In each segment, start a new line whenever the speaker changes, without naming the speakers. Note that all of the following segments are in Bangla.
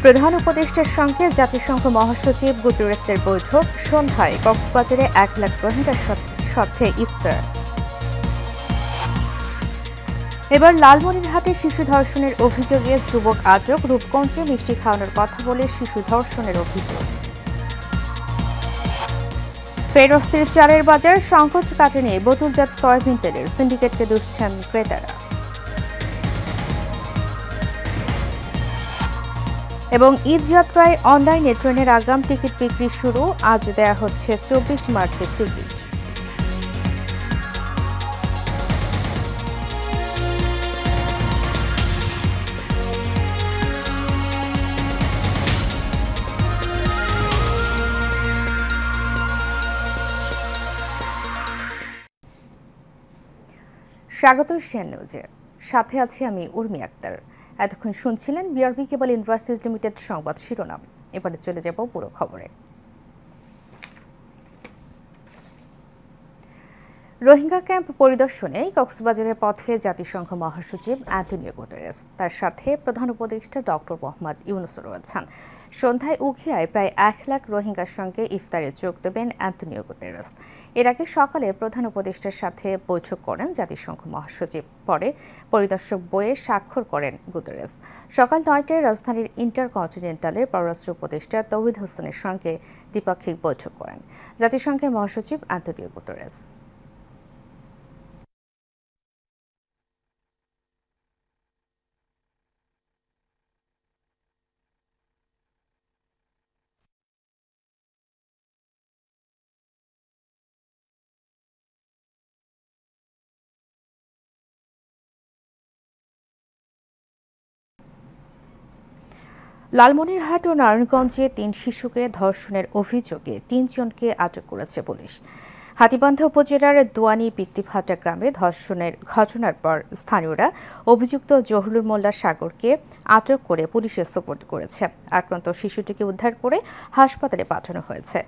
প্রধান উপদেষ্টার সঙ্গে জাতিসংঘ মহাসচিব গুতেরেসের বৈঠক। সন্ধ্যায় কক্সবাজারে 1 লাখ রোহিঙ্গার সাথে ইফতার। এবার লালমনিরহাটে শিশু ধর্ষণের অভিযোগে যুবক আটক। রূপগঞ্জে মিষ্টি খাওয়ানোর কথা বলে শিশু ধর্ষণের অভিযোগ। ফের অস্থির চালের বাজার। সংকট কাটেনি বোতলজাত সয়াবিন তেলের। সিন্ডিকেটকে দুষছেন ক্রেতারা। এবং ঈদ যাত্রায় অনলাইনে ট্রেনের আগাম টিকিট বিক্রি শুরু। আজ দেয়া হচ্ছে 24 মার্চের টিকিট। স্বাগত সেন নিউজে, সাথে আছি আমি উর্মি আক্তার। এতক্ষণ শুনছিলেন বিআরবি কেবল ইন্ডাস্ট্রিজ লিমিটেড সংবাদ শিরোনাম। এবারে চলে যাব পুরো খবরে। রোহিঙ্গা ক্যাম্প পরিদর্শনে কক্সবাজারের পথে জাতিসংঘ মহাসচিব অ্যান্টনিও গুতেরেস, তার সাথে প্রধান উপদেষ্টা ডক্টর মোহাম্মদ ইউনূসও রয়েছেন। সন্ধ্যায় উখিয়ায় প্রায় 1 লাখ রোহিঙ্গার সঙ্গে ইফতারে যোগ দেবেন অ্যান্টনিও গুতেরেস। এর আগে সকালে প্রধান উপদেষ্টার সাথে বৈঠক করেন জাতিসংঘ মহাসচিব। পরে পরিদর্শক বইয়ে স্বাক্ষর করেন গুতেরেস। সকাল 9টায় রাজধানীর ইন্টারকন্টিনেন্টালের পররাষ্ট্র উপদেষ্টা তৌহিদ হোসেনের সঙ্গে দ্বিপাক্ষিক বৈঠক করেন জাতিসংঘের মহাসচিব অ্যান্টনিও গুতেরেস। লালমনিরহাট ও নারায়ণগঞ্জে 3 শিশুকে ধর্ষণের অভিযোগে 3 জনকে আটক করেছে পুলিশ। হাতীবান্ধা উপজেলার দোয়ানি পিত্তিভাটা গ্রামে ধর্ষণের ঘটনার পর স্থানীয়রা অভিযুক্ত জহুরুল মোল্লা সাগরকে আটক করে পুলিশে সোপর্দ করেছে। আক্রান্ত শিশুটিকে উদ্ধার করে হাসপাতালে পাঠানো হয়েছে।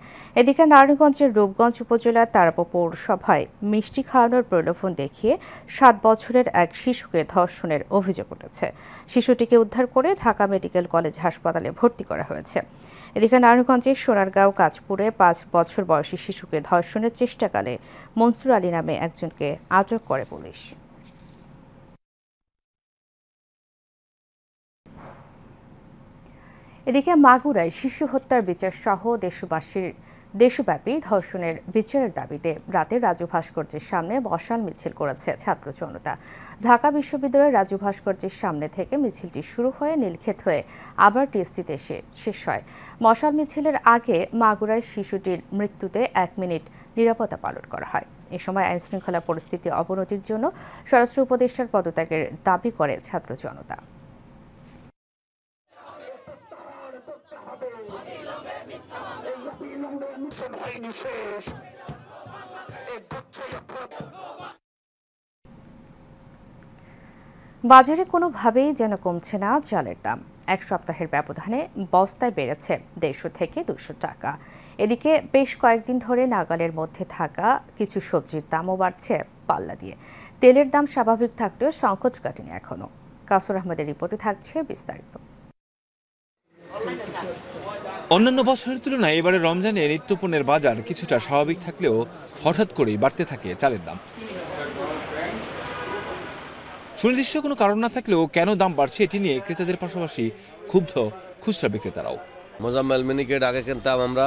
এদিকে নারায়ণগঞ্জের রূপগঞ্জ উপজেলার তারাপো পৌরসভায় মিষ্টি খাওয়ানোর প্রলোভন দেখিয়ে 7 বছরের এক শিশুকে ধর্ষণের অভিযোগ উঠেছে। শিশুটিকে উদ্ধার করে ঢাকা মেডিকেল কলেজ হাসপাতালে ভর্তি করা হয়েছে। এদিকে নারায়ণগঞ্জের সোনারগাঁও কাজপুরে 5 বছর বয়সী শিশুকে ধর্ষণের চেষ্টাকালে মনসুর আলী নামে একজনকে আটক করে পুলিশ। এদিকে মাগুরায় শিশু হত্যার বিচার সহ দেশব্যাপী ধর্ষণের বিচারের দাবিতে রাতে রাজু ভাস্কর্যের সামনে মশাল মিছিল করেছে ছাত্র জনতা। ঢাকা বিশ্ববিদ্যালয়ের রাজু ভাস্কর্যের সামনে থেকে মিছিলটি শুরু হয়ে নীলক্ষেত হয়ে আবার টিএসসিতে এসে শেষ হয়। মশাল মিছিলের আগে মাগুরায় শিশুটির মৃত্যুতে 1 মিনিট নীরবতা পালন করা হয়। এ সময় আইনশৃঙ্খলা পরিস্থিতি অবনতির জন্য স্বরাষ্ট্র উপদেষ্টার পদত্যাগের দাবি করে ছাত্র জনতা। বাজারে কোনোভাবেই যেন কমছে না চালের দাম। 1 সপ্তাহের ব্যবধানে বস্তায় বেড়েছে 150 থেকে 200 টাকা। এদিকে বেশ কয়েকদিন ধরে নাগালের মধ্যে থাকা কিছু সবজির দামও বাড়ছে পাল্লা দিয়ে। তেলের দাম স্বাভাবিক থাকলেও সংকট কাটেনি এখনো। কাসর আহমেদের রিপোর্টে থাকছে বিস্তারিত।
অন্যান্য বছরের তুলনায় এবারে রমজানে নিত্যপণ্যের বাজার কিছুটা স্বাভাবিক থাকলেও হঠাৎ করেই বাড়তে থাকে চালের দাম। সুনির্দিষ্ট কোনো কারণ না থাকলেও কেন দাম বাড়ছে এটি নিয়ে ক্রেতাদের পাশাপাশি ক্ষুব্ধ খুচরা বিক্রেতারাও।
মোজাম্মেল মিনিকেট আগে কিনতাম আমরা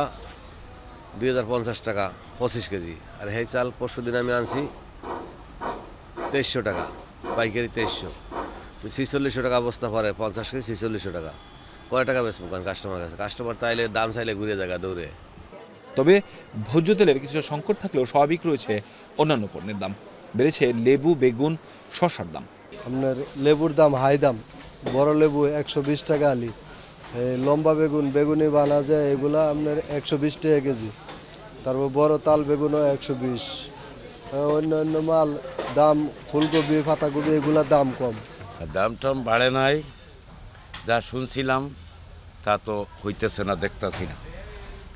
2050 টাকা 25 কেজি, আর এই চাল পরশু দিন আমি আনছি 2300 টাকা পাইকারি, 2300, 4600 টাকা বস্তা পরে 50 কেজি 4600 টাকা। কয় টাকা বেচবো কাস্টমার কাছে? কাস্টমার তাইলে দাম চাইলে ঘুরে জায়গা দৌড়ে।
তবে ভোজ্য তেলের কিছুটা সংকট থাকলেও স্বাভাবিক রয়েছে অন্যান্য পণ্যের দাম। বেড়েছে লেবু, বেগুন, শসার দাম।
আপনার লেবুর দাম হাই দাম, বড় লেবু 120 টাকা আলি, লম্বা বেগুনি বানা যায় এগুলা আপনার 120 টাকা কেজি। তারপর বড় তাল বেগুনও 120। অন্যান্য মাল দাম ফুলকপি, পাতাকপি এগুলা দাম কম।
দাম টাম বাড়ে নাই, যা শুনছিলাম তা তো হইতেছে না, দেখতেছি না।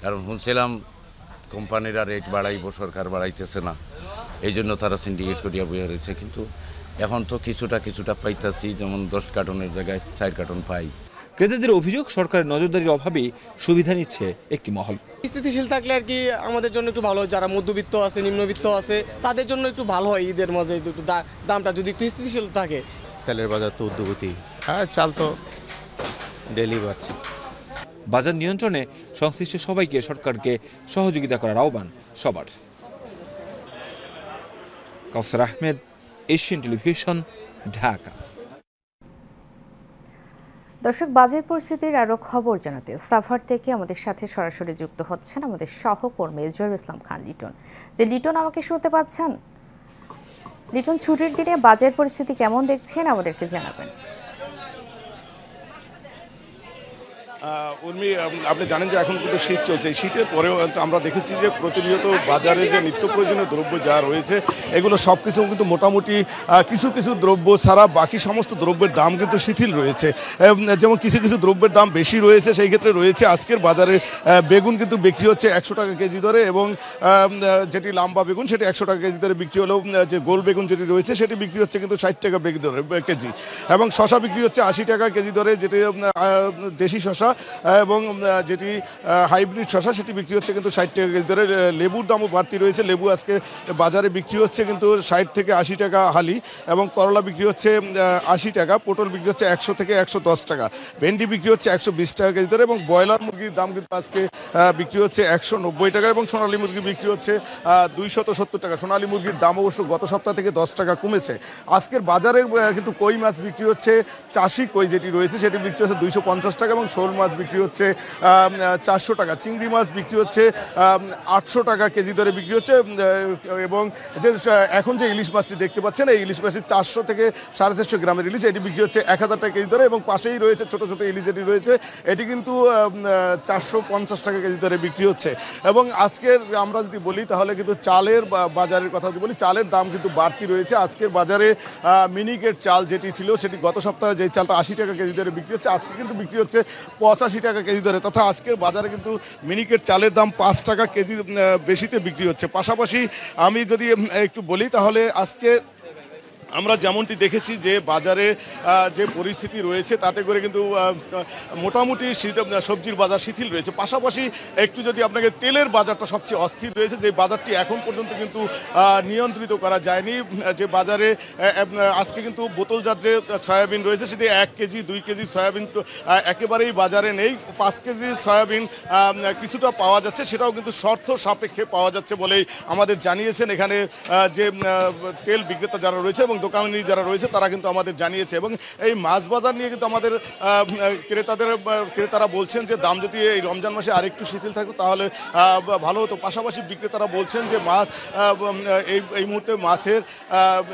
কারণ শুনছিলাম কোম্পানিরা রেট বাড়াইব, সরকার বাড়াইতেছে না, এই জন্য তারা সিন্ডিকেট করিয়া বইয়া রয়েছে। কিন্তু এখন তো কিছুটা পাইতেছি, যেমন 10 কার্টনের জায়গায় 4 কার্টন পাই।
ক্রেতাদের অভিযোগ সরকারের নজরদারির অভাবেই সুবিধা নিচ্ছে একটি মহল।
স্থিতিশীল থাকলে আর কি আমাদের জন্য একটু ভালো হয়, যারা মধ্যবিত্ত আছে নিম্নবিত্ত আছে তাদের জন্য একটু ভালো হয়, ঈদের মাঝে একটু দামটা যদি একটু স্থিতিশীল থাকে।
তেলের বাজার তো ঊর্ধ্বগতি, চাল তো ডেলি বাড়ছে।
বাজার নিয়ন্ত্রণে সংশ্লিষ্ট সবাইকে সরকারকে সহযোগিতা করার আহ্বান সবার। কাউসার আহমেদ, এশিয়ান টেলিভিশন, ঢাকা।
দর্শক, বাজার পরিস্থিতির আরো খবর জানাতে সাভার থেকে আমাদের সাথে সরাসরি যুক্ত হচ্ছেন আমাদের সহকর্মী জহিরুল ইসলাম খান লিটন। লিটন, আমাকে শুনতে পাচ্ছেন? লিটন, ছুটির দিনে বাজার পরিস্থিতি কেমন দেখছেন আমাদেরকে জানাবেন।
উর্মি, আপনি জানেন যে এখন কিন্তু শীত চলছে। শীতের পরেও আমরা দেখেছি যে প্রতিনিয়ত বাজারে যে নিত্য প্রয়োজনীয় দ্রব্য যা রয়েছে এগুলো সব কিছু কিন্তু মোটামুটি কিছু কিছু দ্রব্য ছাড়া বাকি সমস্ত দ্রব্যের দাম কিন্তু শিথিল রয়েছে। যেমন কিছু কিছু দ্রব্যের দাম বেশি রয়েছে, সেই ক্ষেত্রে রয়েছে আজকের বাজারে বেগুন কিন্তু বিক্রি হচ্ছে 100 টাকা কেজি দরে, এবং যেটি লাম্বা বেগুন সেটি 100 টাকা কেজি দরে বিক্রি হলেও যে গোল বেগুন যেটি রয়েছে সেটি বিক্রি হচ্ছে কিন্তু 60 টাকা কেজি, এবং শশা বিক্রি হচ্ছে 80 টাকা কেজি দরে, যেটি দেশি শশা, এবং যেটি হাইব্রিড শশা সেটি বিক্রি হচ্ছে কিন্তু 60 টাকা কেজি দরে। লেবুর দামও বাড়তি রয়েছে। লেবু আজকে বাজারে বিক্রি হচ্ছে কিন্তু 60 থেকে 80 টাকা হালি, এবং করলা বিক্রি হচ্ছে 80 টাকা, পটল বিক্রি হচ্ছে 100 থেকে 110 টাকা, ভেন্ডি বিক্রি হচ্ছে 120 টাকা কেজি দরে, এবং ব্রয়লার মুরগির দাম কিন্তু আজকে বিক্রি হচ্ছে 190 টাকা, এবং সোনালী মুরগি বিক্রি হচ্ছে 270 টাকা। সোনালী মুরগির দাম অবশ্য গত সপ্তাহ থেকে 10 টাকা কমেছে। আজকের বাজারে কিন্তু কই মাছ বিক্রি হচ্ছে, চাষি কই যেটি রয়েছে সেটি বিক্রি হচ্ছে 250 টাকা, এবং শোল মাছ বিক্রি হচ্ছে 400 টাকা, চিংড়ি মাছ বিক্রি হচ্ছে 800 টাকা কেজি দরে বিক্রি হচ্ছে, এবং যে এখন যে ইলিশ মাছটি দেখতে পাচ্ছেন এই ইলিশ মাছটি 400 থেকে 450 গ্রামের ইলিশ, এটি বিক্রি হচ্ছে 1000 টাকা কেজি দরে, এবং পাশেই রয়েছে ছোট ছোট ইলিশ যেটি রয়েছে এটি কিন্তু 450 টাকা কেজি দরে বিক্রি হচ্ছে। এবং আজকের আমরা যদি বলি তাহলে কিন্তু চালের বাজারের কথা যদি বলি, চালের দাম কিন্তু বাড়তি রয়েছে। আজকের বাজারে মিনিকেট চাল যেটি ছিল সেটি গত সপ্তাহে যে চালটা 80 টাকা কেজি দরে বিক্রি হচ্ছে আজকে কিন্তু বিক্রি হচ্ছে 85 টাকা কেজি দরে, তথা আজকের বাজারে কিন্তু মিনিকেট চালের দাম 5 টাকা কেজি বেশিতে বিক্রি হচ্ছে। পাশাপাশি আমি যদি একটু বলি তাহলে আজকে আমরা যেমনটি দেখেছি যে বাজারে যে পরিস্থিতি রয়েছে তাতে করে কিন্তু মোটামুটি সবজির বাজার শিথিল রয়েছে। পাশাপাশি একটু যদি আপনাকে তেলের বাজারটা সবচেয়ে অস্থির রয়েছে, যে বাজারটি এখন পর্যন্ত কিন্তু নিয়ন্ত্রিত করা যায়নি। যে বাজারে আজকে কিন্তু বোতলজাত যে সয়াবিন রয়েছে সেটি 1 কেজি 2 কেজি সয়াবিন একেবারেই বাজারে নেই। 5 কেজি সয়াবিন কিছুটা পাওয়া যাচ্ছে, সেটাও কিন্তু শর্ত সাপেক্ষে পাওয়া যাচ্ছে বলেই আমাদের জানিয়েছেন এখানে যে তেল বিক্রেতা যারা রয়েছে এবং দোকানি যারা রয়েছে তারা কিন্তু আমাদের জানিয়েছে। এবং এই মাছ বাজার নিয়ে কিন্তু আমাদের ক্রেতারা বলছেন যে দাম যদি এই রমজান মাসে আরেকটু শিথিল থাকতো তাহলে ভালো হতো। পাশাপাশি বিক্রেতারা বলছেন যে মাছ এই মুহূর্তে মাছের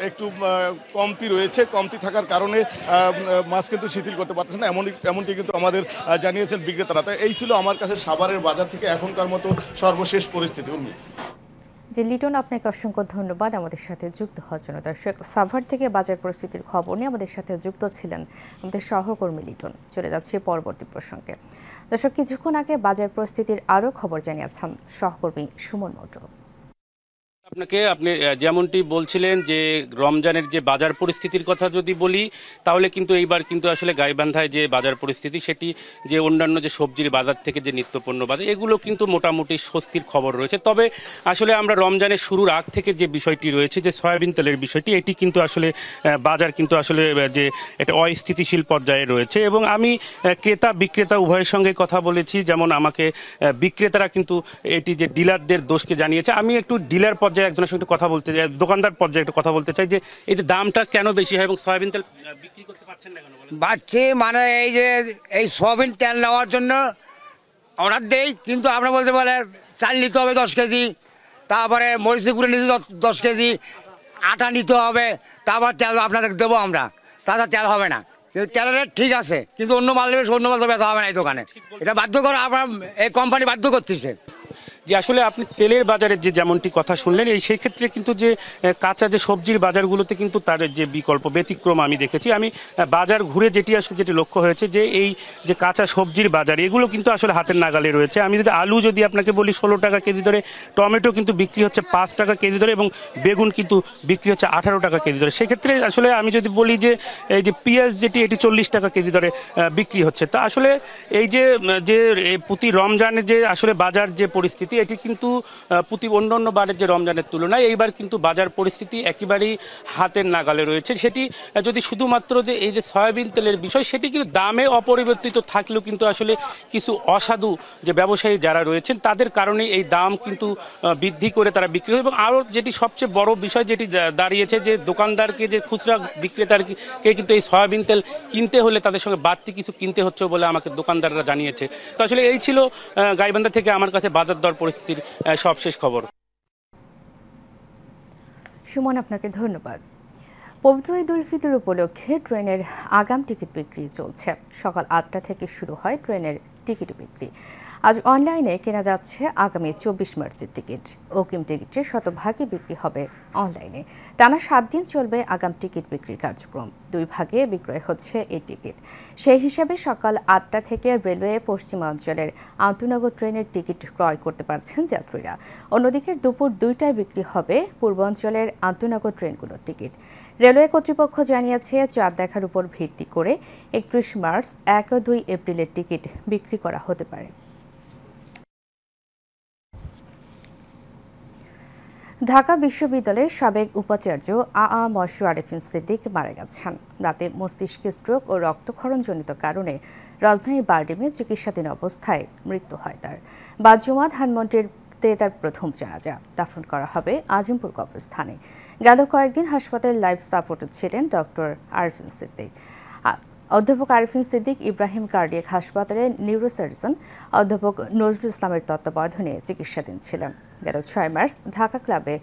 একটু কমতি রয়েছে, কমতি থাকার কারণে মাছ কিন্তু শিথিল করতে পারতেছে না, এমনটি কিন্তু আমাদের জানিয়েছেন বিক্রেতারা। তাই এই ছিল আমার কাছে সাভারের বাজার থেকে এখনকার মতো সর্বশেষ পরিস্থিতি।
লিটন, আপনাকে অসংখ্য ধন্যবাদ আমাদের সাথে যুক্ত হওয়ার জন্য। দর্শক, সাভার থেকে বাজার পরিস্থিতির খবর নিয়ে আমাদের সাথে যুক্ত ছিলেন আমাদের সহকর্মী লিটন। চলে যাচ্ছে পরবর্তী প্রসঙ্গে। দর্শক, কিছুক্ষণ আগে বাজার পরিস্থিতির আরও খবর জানিয়েছেন সহকর্মী সুমন মৌর্য।
আপনি যেমনটি বলছিলেন যে রমজানের যে বাজার পরিস্থিতির কথা যদি বলি তাহলে কিন্তু এইবার কিন্তু আসলে গাইবান্ধায় যে বাজার পরিস্থিতি সেটি যে অন্যান্য যে সবজির বাজার থেকে যে নিত্যপণ্য বাজার এগুলো কিন্তু মোটামুটি স্বস্তির খবর রয়েছে। তবে আসলে আমরা রমজানের শুরুর আগ থেকে যে বিষয়টি রয়েছে যে সয়াবিন তেলের বিষয়টি, এটি কিন্তু আসলে বাজার কিন্তু আসলে যে এটা অস্থিতিশীল পর্যায়ে রয়েছে। এবং আমি ক্রেতা বিক্রেতা উভয়ের সঙ্গে কথা বলেছি, যেমন আমাকে বিক্রেতারা কিন্তু এটি যে ডিলারদের দোষকে জানিয়েছে। আমি একটু ডিলার পর্যায়ে একজনের সঙ্গে কথা বলতে চাই, দোকানদার পর্যায়ে একটু কথা বলতে চাই যে এই যে দামটা কেন বেশি হয় এবং সয়াবিন তেল বিক্রি করতে পারছেন না কেন?
বাড়ছে মানে এই যে এই সয়াবিন তেল নেওয়ার জন্য অর্ডার দেই, কিন্তু আমরা বলতে পারে চাল নিতে হবে 10 কেজি, তারপরে মরিচি গুঁড়ো নিতে 10 কেজি, আটা নিতে হবে, তারপর তেল আপনাদের দেবো আমরা, তাছাড়া তেল হবে না। কিন্তু তেলের রেট ঠিক আছে, কিন্তু অন্য মাল নেবে অন্য মাল তো বেচা হবে না এই দোকানে। এটা বাধ্য করে আপনার এই কোম্পানি বাধ্য করতেছে।
যে আসলে আপনি তেলের বাজারের যে যেমনটি কথা শুনলেন, এই সেই ক্ষেত্রে কিন্তু যে কাঁচা যে সবজির বাজারগুলোতে কিন্তু তার যে বিকল্প ব্যতিক্রম আমি দেখেছি। আমি বাজার ঘুরে যেটি লক্ষ্য হয়েছে যে এই যে কাঁচা সবজির বাজার এগুলো কিন্তু আসলে হাতের নাগালে রয়েছে। আমি যদি আলু যদি আপনাকে বলি 16 টাকা কেজি ধরে, টমেটো কিন্তু বিক্রি হচ্ছে 5 টাকা কেজি ধরে এবং বেগুন কিন্তু বিক্রি হচ্ছে 18 টাকা কেজি ধরে। সেক্ষেত্রে আসলে আমি যদি বলি যে এই যে পেঁয়াজ যেটি এটি 40 টাকা কেজি ধরে বিক্রি হচ্ছে। তা আসলে এই যে প্রতি রমজানের যে আসলে বাজার যে পরিস্থিতি, এটি কিন্তু প্রতি অন্য বারের যে রমজানের তুলনায় এইবার কিন্তু বাজার পরিস্থিতি একেবারেই হাতের নাগালে রয়েছে। সেটি যদি শুধুমাত্র যে এই যে সয়াবিন তেলের বিষয়, সেটি কিন্তু দামে অপরিবর্তিত থাকলেও কিন্তু আসলে কিছু অসাধু যে ব্যবসায়ী যারা রয়েছেন তাদের কারণে এই দাম কিন্তু বৃদ্ধি করে তারা বিক্রি হয়। এবং আরও যেটি সবচেয়ে বড় বিষয় যেটি দাঁড়িয়েছে যে দোকানদারকে যে খুচরা বিক্রেতারকে কিন্তু এই সয়াবিন তেল কিনতে হলে তাদের সঙ্গে বাড়তি কিছু কিনতে হচ্ছে বলে আমাকে দোকানদাররা জানিয়েছে। তো আসলে এই ছিল গাইবান্ধা থেকে আমার কাছে বাজার দর পরিস্থিতির সবশেষ খবর।
সুমন, আপনাকে ধন্যবাদ। পবিত্র ঈদ উল ফিতর উপলক্ষে ট্রেনের আগাম টিকিট বিক্রি চলছে। সকাল 8টা থেকে শুরু হয় ট্রেনের টিকিট বিক্রি। আজ অনলাইনে কেনা যাচ্ছে আগামী 24 মার্চের টিকিট। অগ্রিম টিকিটের শতভাগই বিক্রি হবে অনলাইনে। টানা 7 দিন চলবে আগাম টিকিট বিক্রির কার্যক্রম। 2 ভাগে বিক্রয় হচ্ছে এই টিকিট। সেই হিসাবে সকাল 8টা থেকে রেলওয়ে পশ্চিমাঞ্চলের আন্তনগর ট্রেনের টিকিট ক্রয় করতে পারছেন যাত্রীরা। অন্যদিকে দুপুর 2টায় বিক্রি হবে পূর্বাঞ্চলের আন্তনগর ট্রেনগুলোর টিকিট। রেলওয়ে কর্তৃপক্ষ জানিয়েছে চাঁদ দেখার উপর ভিত্তি করে 31 মার্চ 1 ও 2 এপ্রিলের টিকিট বিক্রি করা হতে পারে। ঢাকা বিশ্ববিদ্যালয়ের সাবেক উপাচার্য মশরুর আরেফিন সিদ্দিক মারা গেছেন। রাতে মস্তিষ্কে স্ট্রোক ও রক্তক্ষরণজনিত কারণে রাজধানীর বারডেমে চিকিৎসাধীন অবস্থায় মৃত্যু হয় তার। বাদ জুমা ধানমন্ডিতে তার প্রথম জানাজা দাফন করা হবে আজিমপুর কবরস্থানে। গেল কয়েকদিন হাসপাতালে লাইফ সাপোর্টে ছিলেন ডক্টর আরেফিন সিদ্দিক। অধ্যাপক আরেফিন সিদ্দিক ইব্রাহিম কার্ডিয়াক হাসপাতালের নিউরোসার্জন অধ্যাপক নজরুল ইসলামের তত্ত্বাবধানে চিকিৎসাধীন ছিলেন। গেল 6 মার্চ ঢাকা ক্লাবে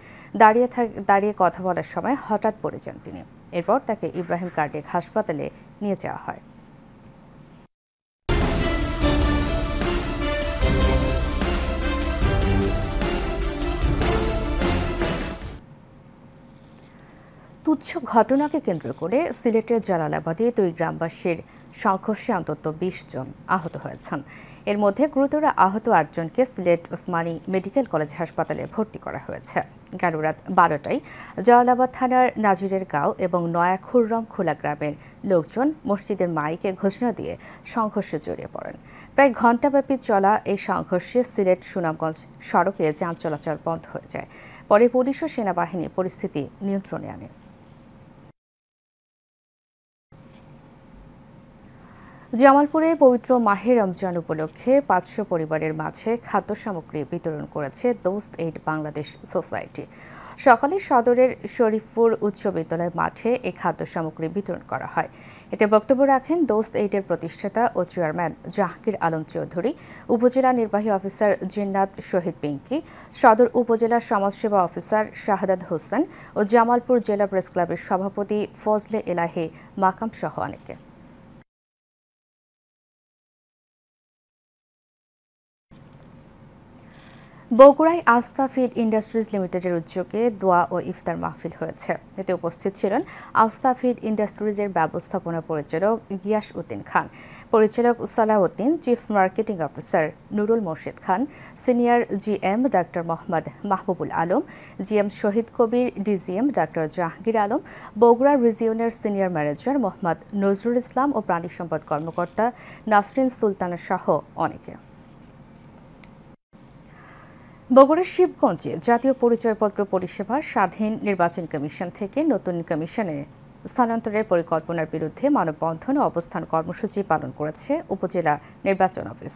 দাঁড়িয়ে কথা বলার সময় হঠাৎ পড়ে যান তিনি। এরপর তাকে ইব্রাহিম কার্ডিয়াক হাসপাতালে নিয়ে যাওয়া হয়। তুচ্ছ ঘটনাকে কেন্দ্র করে সিলেটের জালালাবাদে 2 গ্রামবাসীর সংঘর্ষে অন্তত 20 জন আহত হয়েছেন। এর মধ্যে গুরুতর আহত 8 জনকে সিলেট ওসমানী মেডিকেল কলেজ হাসপাতালে ভর্তি করা হয়েছে। গেল রাত 12টায় জালালাবাদ থানার নাজিরের গাঁও এবং নয়া খুররম খোলা গ্রামের লোকজন মসজিদের মাইকে ঘোষণা দিয়ে সংঘর্ষে জড়িয়ে পড়েন। প্রায় ঘণ্টাব্যাপী চলা এই সংঘর্ষে সিলেট সুনামগঞ্জ সড়কে যান চলাচল বন্ধ হয়ে যায়। পরে পুলিশ ও সেনাবাহিনী পরিস্থিতি নিয়ন্ত্রণে আনে। জামালপুরে পবিত্র মাহে রমজান উপলক্ষে 500 পরিবারের মাঝে খাদ্য সামগ্রী বিতরণ করেছে দোস্ত এইড বাংলাদেশ সোসাইটি। সকালে সদরের শরীফপুর উচ্চ বিদ্যালয় মাঠে এই খাদ্য সামগ্রী বিতরণ করা হয়। এতে বক্তব্য রাখেন দোস্ত এইডের প্রতিষ্ঠাতা ও চেয়ারম্যান জাহাঙ্গীর আলম চৌধুরী, উপজেলা নির্বাহী অফিসার জিন্নাত শহীদ পিঙ্কি, সদর উপজেলা সমাজসেবা অফিসার শাহাদাত হোসেন ও জামালপুর জেলা প্রেস ক্লাবের সভাপতি ফজলে এলাহি মাকাম সহ অনেকে। বগুড়ায় আস্থা ফিড ইন্ডাস্ট্রিজ লিমিটেডের উদ্যোগে দোয়া ও ইফতার মাহফিল হয়েছে। এতে উপস্থিত ছিলেন আস্থা ফিড ইন্ডাস্ট্রিজের ব্যবস্থাপনা পরিচালক গিয়াস উদ্দিন খান, পরিচালক Salauddin, chief marketing officer Nurul Morshed Khan, senior GM ডাক্তার মোহাম্মদ মাহবুবুল আলম, জিএম শহীদ কবির, ডিজিএম ডাক্তার জাহাঙ্গীর আলম, বগুড়া রিজিয়নের সিনিয়র ম্যানেজার মোহাম্মদ নজরুল ইসলাম ও প্রাণী সম্পদ কর্মকর্তা নাসরিন সুলতানা সহ অনেকে। বগুড়ার শিবগঞ্জে জাতীয় পরিচয়পত্র পরিষেবা স্বাধীন নির্বাচন কমিশন থেকে নতুন কমিশনে স্থানান্তরের পরিকল্পনার বিরুদ্ধে মানববন্ধন ও অবস্থান কর্মসূচি পালন করেছে উপজেলা নির্বাচন অফিস।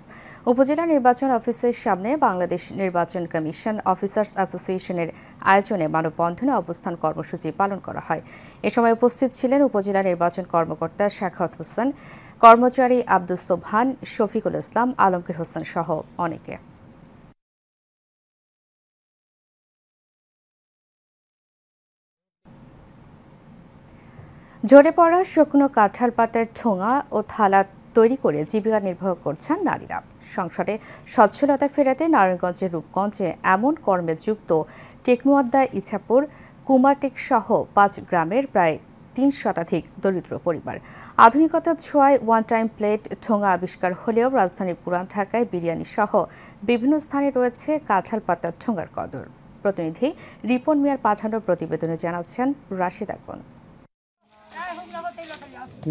উপজেলা নির্বাচন অফিসের সামনে বাংলাদেশ নির্বাচন কমিশন অফিসার্স অ্যাসোসিয়েশনের আয়োজনে মানববন্ধন ও অবস্থান কর্মসূচি পালন করা হয়। এ সময় উপস্থিত ছিলেন উপজেলা নির্বাচন কর্মকর্তা শাখাওয়াত হোসেন, কর্মচারী আব্দুস সোবহান, শফিকুল ইসলাম, আলমগীর হোসেন সহ অনেকে। ঝরে পড়া শুকনো কাঁঠাল পাতার ঠোঙা ও থালা তৈরি করে জীবিকা নির্বাহ করছেন নারীরা। সংসারে সচ্ছলতা ফেরাতে নারায়ণগঞ্জের রূপগঞ্জে এমন কর্মে যুক্ত টেকনোয়াদ্দা, ইছাপুর, কুমারটেক সহ 5 গ্রামের প্রায় 3 শতাধিক দরিদ্র পরিবার। আধুনিকতার ছোঁয়ায় ওয়ান টাইম প্লেট ঠোঙা আবিষ্কার হলেও রাজধানীর পুরান ঢাকায় বিরিয়ানি সহ বিভিন্ন স্থানে রয়েছে কাঁঠাল পাতার ঠোঙার কদর। প্রতিনিধি রিপন মিয়ার পাঠানো প্রতিবেদনে জানাচ্ছেন রাশিদ আকন।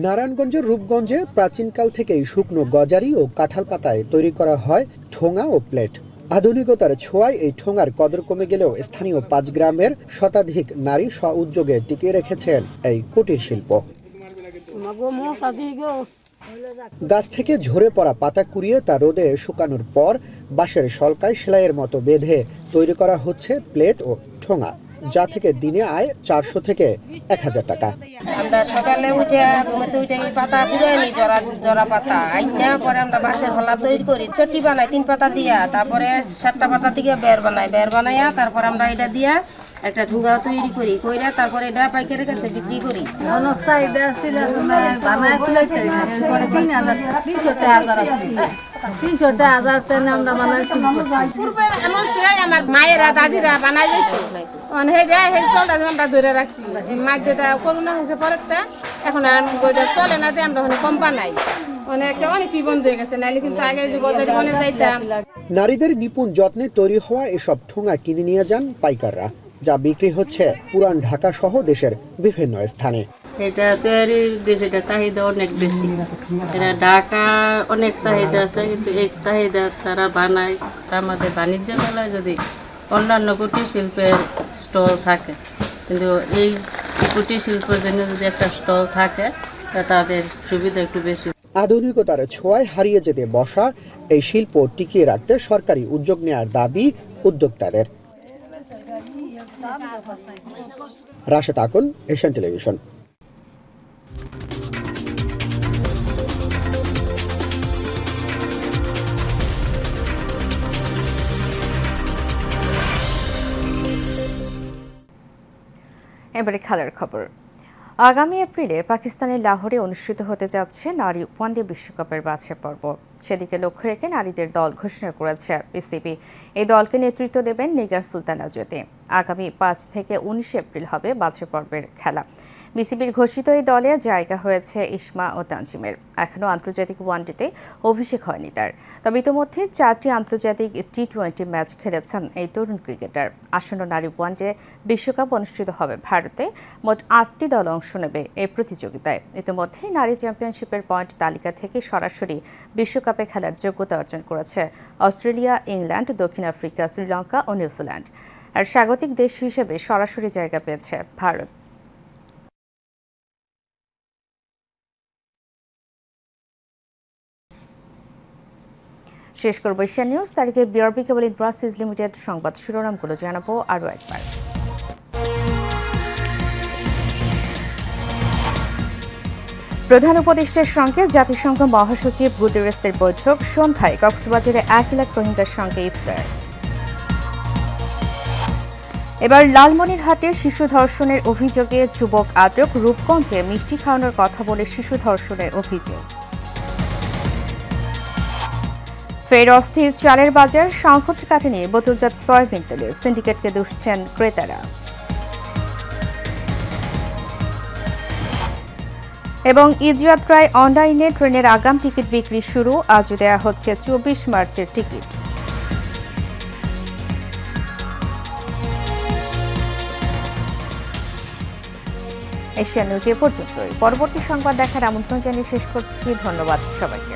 নারায়ণগঞ্জের রূপগঞ্জে প্রাচীনকাল থেকেই শুকনো গজারি ও কাঁঠাল পাতায় তৈরি করা হয় ঠোঙা ও প্লেট। আধুনিকতার ছোঁয়ায় এই ঠোঙার কদর কমে গেলেও স্থানীয় 5 গ্রামের শতাধিক নারী স্ব-উদ্যোগে টিকিয়ে রেখেছেন এই কুটির শিল্প। গাছ থেকে ঝরে পড়া পাতা কুড়িয়ে তা রোদে শুকানোর পর বাঁশের শলকায় সেলাইয়ের মতো বেঁধে তৈরি করা হচ্ছে প্লেট ও ঠোঙা, যা থেকে দিনে আয় 400 থেকে 1000 টাকা।
আমরা সকালে উঠে এই পাতা পুরাই নি, জরা পাতা আইনা পরে আমরা বাঁশের হলা তৈরি করি, চটি বানাই 3 পাতা দিয়া, তারপরে 7টা পাতা থেকে বের বানাইয়া তারপর আমরা এটা দিয়া একটা ঠোঙা তৈরি করি, কইরা তারপরে এটা পাইকারের কাছে বিক্রি করি। অনেক চাহিদা ছিল, বানায় তুলাইতে 300টা 1000 টাকা আমরা বানাইছি। পূর্বে এমন আমার মায়েরা দাদিরা বানাই দিত, মানে সেই চলটা আমরা ধরে রাখছি। এই মাধ্যটা করোনা হয়েছে পরেরটা, এখন বইটা চলে না, যে আমরা কম বানাই, অনেক বন্ধ হয়ে গেছে, নাইলে কিন্তু আগে যে গজারি মনে যাইতাম।
নারীদের নিপুণ যত্নে তৈরি হওয়া এসব ঠোঙা কিনে নিয়ে যান পাইকাররা, যা বিক্রি হচ্ছে পুরান ঢাকা সহ দেশের বিভিন্ন স্থানে।
এটা তৈরির দেশে চাহিদা অনেক বেশি, এটা ঢাকা অনেক চাহিদা আছে, কিন্তু এই চাহিদা তারা বানায়। আমাদের বাণিজ্য মেলায় যদি অন্যান্য কুটির শিল্পের স্টল থাকে, কিন্তু এই কুটির শিল্পের জন্য যদি একটা স্টল থাকে তাদের সুবিধা একটু বেশি।
আধুনিকতার ছোঁয়ায় হারিয়ে যেতে বসা এই শিল্প টিকিয়ে রাখতে সরকারি উদ্যোগ নেওয়ার দাবি উদ্যোক্তাদের। Rashed Akon, Asian television.
এবারে খেলার খবর। আগামী এপ্রিলে পাকিস্তানের লাহোরে অনুষ্ঠিত হতে যাচ্ছে নারী ওয়ানডে বিশ্বকাপের বাছাই পর্ব। সেদিকে লক্ষ্য রেখে নারীদের দল ঘোষণা করেছে বিসিবি। এই দলকে নেতৃত্ব দেবেন নিগার সুলতানা জ্যোতি। আগামী 5 থেকে 19 এপ্রিল হবে বাছাই পর্বের খেলা। বিসিবির ঘোষিত এই দলে জায়গা হয়েছে ইসমা ও তানজিমের। এখনও আন্তর্জাতিক ওয়ানডেতে অভিষেক হয়নি তার, তবে ইতিমধ্যে 4টি আন্তর্জাতিক টি20 ম্যাচ খেলেছেন এই তরুণ ক্রিকেটার। আসন্ন নারী ওয়ানডে বিশ্বকাপ অনুষ্ঠিত হবে ভারতে। মোট 8টি দল অংশ নেবে এই প্রতিযোগিতায়। ইতিমধ্যে নারী চ্যাম্পিয়নশিপের পয়েন্ট তালিকা থেকে সরাসরি বিশ্বকাপে খেলার যোগ্যতা অর্জন করেছে অস্ট্রেলিয়া, ইংল্যান্ড, দক্ষিণ আফ্রিকা, শ্রীলঙ্কা ও নিউজিল্যান্ড। আর স্বাগতিক দেশ হিসেবে সরাসরি জায়গা পেয়েছে ভারত। শেষ করব এশিয়ান নিউজ। তারিখে বিআরবি কেবল ইন্ডাস্ট্রিজ লিমিটেড সংবাদ শিরোনামগুলো জানাবো আরও একবার। প্রধান উপদেষ্টার সঙ্গে জাতিসংঘ মহাসচিব গুতেরেসের বৈঠক। সন্ধ্যায় কক্সবাজারে 1 লাখ রোহিঙ্গার সঙ্গে ইফতার। এবার লালমনিরহাটে শিশু ধর্ষণের অভিযোগে যুবক আটক। রূপগঞ্জে মিষ্টি খাওয়ানোর কথা বলে শিশু ধর্ষণের অভিযোগ। ফের অস্থির চালের বাজার। সংকট কাটেনি বোতলজাত সয়াবিন তেলের। সিন্ডিকেটকে দুষছেন ক্রেতারা। এবং ঈদযাত্রায় অনলাইনে ট্রেনের আগাম টিকিট বিক্রি শুরু। আজ দেয়া হচ্ছে 24 মার্চের টিকিট। এশিয়ান নিউজ এ পর্যন্তই। পরবর্তী সংবাদ দেখার আমন্ত্রণ জানিয়ে শেষ করছি। ধন্যবাদ সবাইকে।